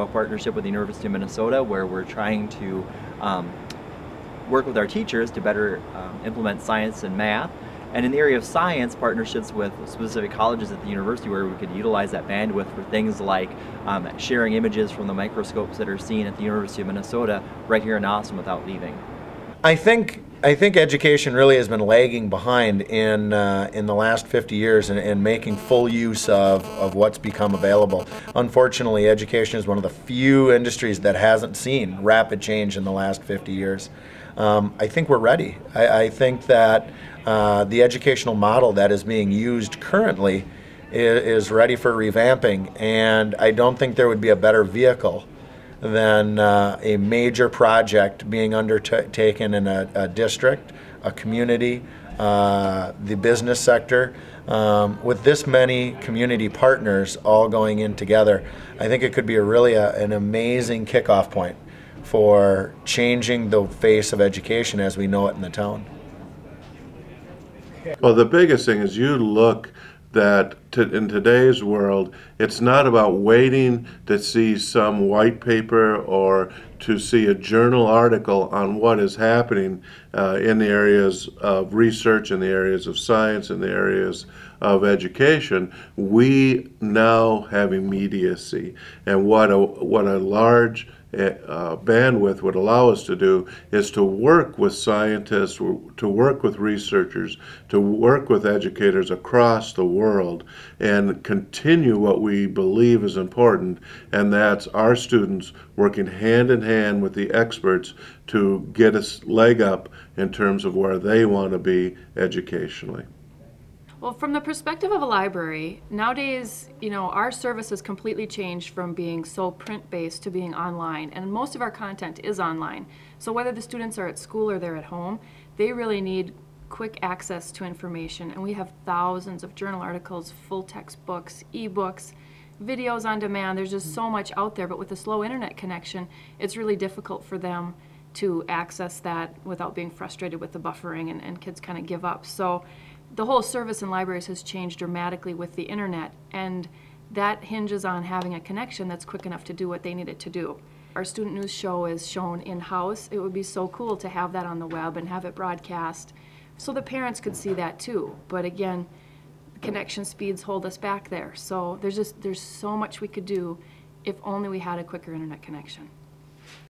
have a partnership with the University of Minnesota where we're trying to work with our teachers to better implement science and math. And in the area of science, partnerships with specific colleges at the university where we could utilize that bandwidth for things like sharing images from the microscopes that are seen at the University of Minnesota right here in Austin without leaving. I think education really has been lagging behind in the last 50 years in making full use of what's become available. Unfortunately, education is one of the few industries that hasn't seen rapid change in the last 50 years. I think we're ready. I think that the educational model that is being used currently is ready for revamping, and I don't think there would be a better vehicle than a major project being undertaken in a district, a community, the business sector. With this many community partners all going in together, I think it could be an amazing kickoff point for changing the face of education as we know it in the town. Well, the biggest thing is you look that in today's world, it's not about waiting to see some white paper or to see a journal article on what is happening in the areas of research, in the areas of science, in the areas of education. We now have immediacy, and what a large bandwidth would allow us to do is to work with scientists, to work with researchers, to work with educators across the world and continue what we believe is important, and that's our students working hand in hand with the experts to get a leg up in terms of where they want to be educationally. Well, from the perspective of a library, nowadays, our service has completely changed from being so print-based to being online, and most of our content is online. So whether the students are at school or they're at home, they really need quick access to information, and we have thousands of journal articles, full text books, e-books, videos on demand. There's just so much out there, but with a slow internet connection, it's really difficult for them to access that without being frustrated with the buffering, and kids kind of give up. So the whole service in libraries has changed dramatically with the internet, and that hinges on having a connection that's quick enough to do what they need it to do. Our student news show is shown in-house. It would be so cool to have that on the web and have it broadcast so the parents could see that too. But again, connection speeds hold us back there. So there's so much we could do if only we had a quicker internet connection.